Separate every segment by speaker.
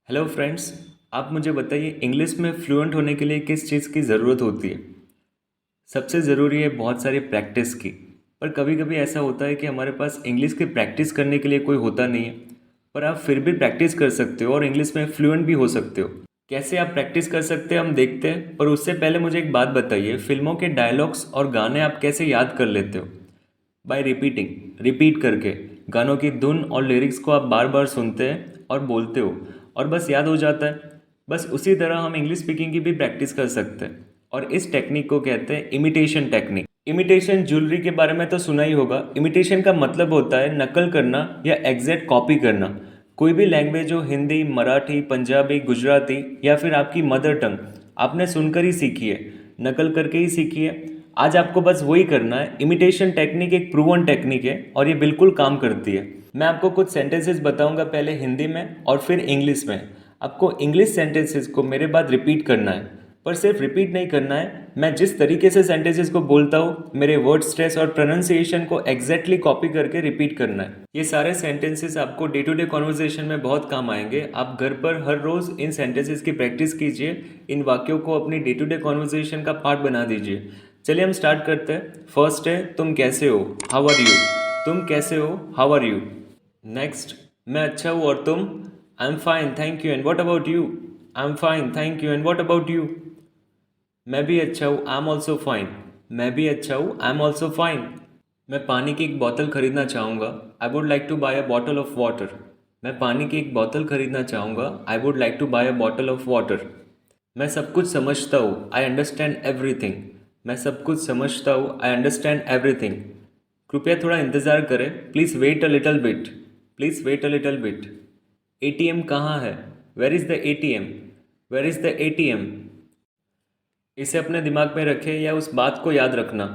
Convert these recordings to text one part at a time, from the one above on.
Speaker 1: Hello friends. आप मुझे बताइए इंग्लिश में फ्लुएंट होने के लिए किस चीज़ की ज़रूरत होती है। सबसे ज़रूरी है बहुत सारी प्रैक्टिस की। पर कभी कभी ऐसा होता है कि हमारे पास इंग्लिश की प्रैक्टिस करने के लिए कोई होता नहीं है, पर आप फिर भी प्रैक्टिस कर सकते हो और इंग्लिश में फ्लुएंट भी हो सकते हो। कैसे आप प्रैक्टिस कर सकते हैं हम देखते हैं, पर उससे पहले मुझे एक बात बताइए, फिल्मों के डायलॉग्स और गाने आप कैसे याद कर लेते हो? बाय रिपीटिंग, रिपीट करके। गानों की धुन और लिरिक्स को आप बार बार सुनते हैं और बोलते हो और बस याद हो जाता है। बस उसी तरह हम इंग्लिश स्पीकिंग की भी प्रैक्टिस कर सकते हैं और इस टेक्निक को कहते हैं इमिटेशन टेक्निक। इमिटेशन ज्वेलरी के बारे में तो सुना ही होगा। इमिटेशन का मतलब होता है नकल करना या एग्जैक्ट कॉपी करना। कोई भी लैंग्वेज हो, हिंदी, मराठी, पंजाबी, गुजराती या फिर आपकी मदर टंग, आपने सुनकर ही सीखी है, नकल करके ही सीखी है। आज आपको बस वही करना है। इमिटेशन टेक्निक एक प्रूवन टेक्निक है और ये बिल्कुल काम करती है। मैं आपको कुछ सेंटेंसेस बताऊंगा, पहले हिंदी में और फिर इंग्लिश में। आपको इंग्लिश सेंटेंसेस को मेरे बाद रिपीट करना है, पर सिर्फ रिपीट नहीं करना है। मैं जिस तरीके से सेंटेंसेस को बोलता हूँ, मेरे वर्ड स्ट्रेस और प्रोनाउंसिएशन को एग्जैक्टली कॉपी करके रिपीट करना है। ये सारे सेंटेंसेस आपको डे टू डे कॉन्वर्जेशन में बहुत काम आएंगे। आप घर पर हर रोज़ इन सेंटेंसेस की प्रैक्टिस कीजिए। इन वाक्यों को अपनी डे टू डे कॉन्वर्जेशन का पार्ट बना दीजिए। चलिए हम स्टार्ट करते हैं। फर्स्ट है तुम कैसे हो, हाउ आर यू। तुम कैसे हो, हाउ आर यू। नेक्स्ट, मैं अच्छा हूँ और तुम? I am fine thank you and what about you. I am fine thank you and what about you. मैं भी अच्छा हूँ, आई एम ऑल्सो फाइन। मैं भी अच्छा हूँ, आई एम ऑल्सो फाइन। मैं पानी की एक बोतल खरीदना चाहूँगा, I would like to buy a bottle of water. मैं पानी की एक बोतल खरीदना चाहूँगा, I would like to buy a bottle of water. मैं सब कुछ समझता हूँ, आई अंडरस्टैंड एवरीथिंग। मैं सब कुछ समझता हूँ, आई अंडरस्टैंड एवरीथिंग। कृपया थोड़ा इंतज़ार करें, please wait a little bit. Please wait a little bit. ATM कहाँ है? Where is the ATM? Where is the ATM? इसे अपने दिमाग में रखें या उस बात को याद रखना।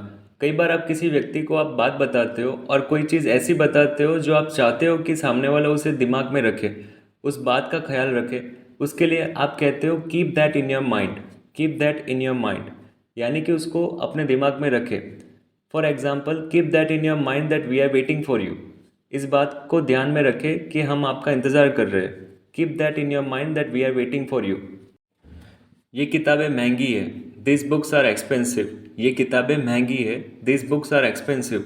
Speaker 1: कई बार आप किसी व्यक्ति को आप बात बताते हो और कोई चीज़ ऐसी बताते हो जो आप चाहते हो कि सामने वाला उसे दिमाग में रखे, उस बात का ख्याल रखे। उसके लिए आप कहते हो keep that in your mind. Keep that in your mind, यानी कि उसको अपने दिमाग में रखे। For example, keep that in your mind that we are waiting for you. इस बात को ध्यान में रखें कि हम आपका इंतज़ार कर रहे हैं। Keep that in your mind that we are waiting for you. ये किताबें महंगी है, दिस बुक्स आर एक्सपेंसिव। ये किताबें महंगी है, दिस बुक्स आर एक्सपेंसिव।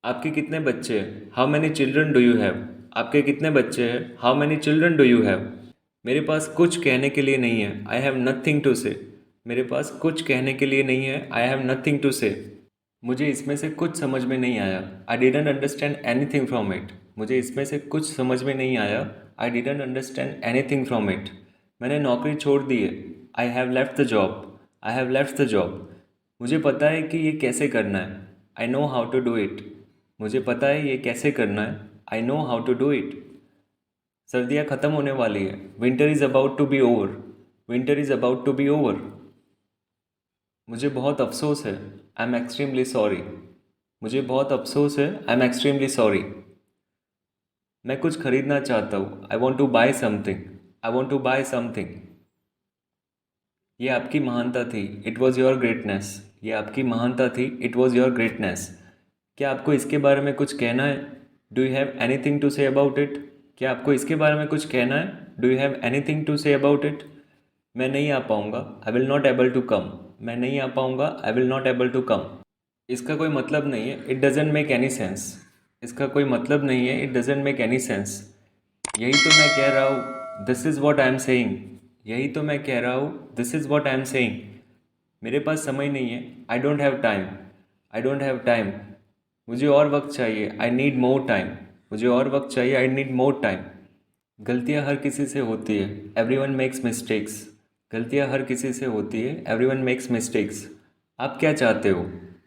Speaker 1: आपके कितने बच्चे हैं? How many children do you have. आपके कितने बच्चे हैं? How many children do you have. मेरे पास कुछ कहने के लिए नहीं है, आई हैव नथिंग टू से। मेरे पास कुछ कहने के लिए नहीं है, आई हैव नथिंग टू से। मुझे इसमें से कुछ समझ में नहीं आया, I didn't understand anything from it. मुझे इसमें से कुछ समझ में नहीं आया, I didn't understand anything from it. मैंने नौकरी छोड़ दी है, I have left the job. I have left the job. मुझे पता है कि ये कैसे करना है, I know how to do it. मुझे पता है ये कैसे करना है, I know how to do it. सर्दियाँ ख़त्म होने वाली है, winter is about to be over. Winter is about to be over. मुझे बहुत अफसोस है, आई एम एक्सट्रीमली सॉरी। मुझे बहुत अफसोस है, आई एम एक्सट्रीमली सॉरी। मैं कुछ खरीदना चाहता हूँ, I want to buy something. I want to buy something. ये आपकी महानता थी, इट वॉज़ योर ग्रेटनेस। ये आपकी महानता थी, इट वॉज़ योर ग्रेटनेस। क्या आपको इसके बारे में कुछ कहना है? Do you have anything to say about it. क्या आपको इसके बारे में कुछ कहना है? Do you have anything to say about it. मैं नहीं आ पाऊँगा, I will not able to come. मैं नहीं आ पाऊँगा, I will not able to come. इसका कोई मतलब नहीं है, it doesn't make any sense. इसका कोई मतलब नहीं है, it doesn't make any sense. यही तो मैं कह रहा हूँ, this is what I am saying. यही तो मैं कह रहा हूँ, this is what I am saying. मेरे पास समय नहीं है, I don't have time. I don't have time. मुझे और वक्त चाहिए, आई नीड मोर टाइम। मुझे और वक्त चाहिए, आई नीड मोर टाइम। गलतियाँ हर किसी से होती है, एवरी वन मेक्स मिस्टेक्स। गलतियाँ हर किसी से होती है, एवरी वन मेक्स मिस्टेक्स। आप क्या चाहते हो?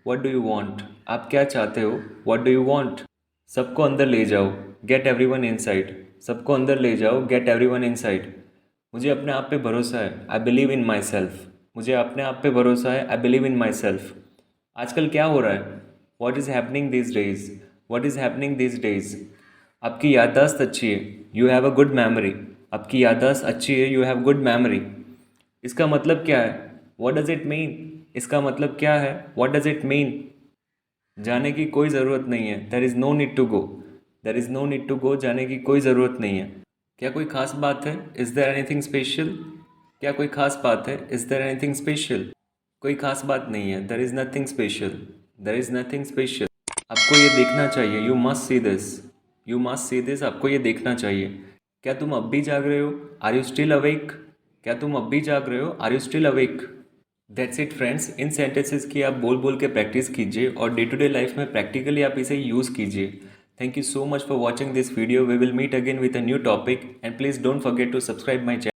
Speaker 1: What do you want. आप क्या चाहते हो? What do you want. सबको अंदर ले जाओ, get every one in side. सबको अंदर ले जाओ, get every one in side. मुझे अपने आप पे भरोसा है, I believe in my self. मुझे अपने आप पे भरोसा है, I believe in my self. आजकल क्या हो रहा है? What is happening this days. What is happening this days. आपकी याददाश्त अच्छी है, you have a good memory. आपकी याददाश्त अच्छी है, यू हैव गुड मेमोरी। इसका मतलब क्या है? What does it mean. इसका मतलब क्या है? What does it mean. जाने की कोई ज़रूरत नहीं है, there is no need to go. There is no need to go, जाने की कोई ज़रूरत नहीं है। क्या कोई खास बात है? Is there anything special? क्या कोई खास बात है? Is there anything special? कोई खास बात नहीं है। There is nothing special. There is nothing special. आपको ये देखना चाहिए। You must see this. You must see this. आपको ये देखना चाहिए। क्या तुम अब भी जाग रहे हो? Are you still awake? क्या तुम अब भी जाग रहे हो? Are you still awake? That's it friends. इन सेंटेंसेस की आप बोल बोल के प्रैक्टिस कीजिए और डे टू डे लाइफ में प्रैक्टिकली आप इसे यूज़ कीजिए। Thank you so much for watching this video. We will meet again with a new topic and please don't forget to subscribe my channel.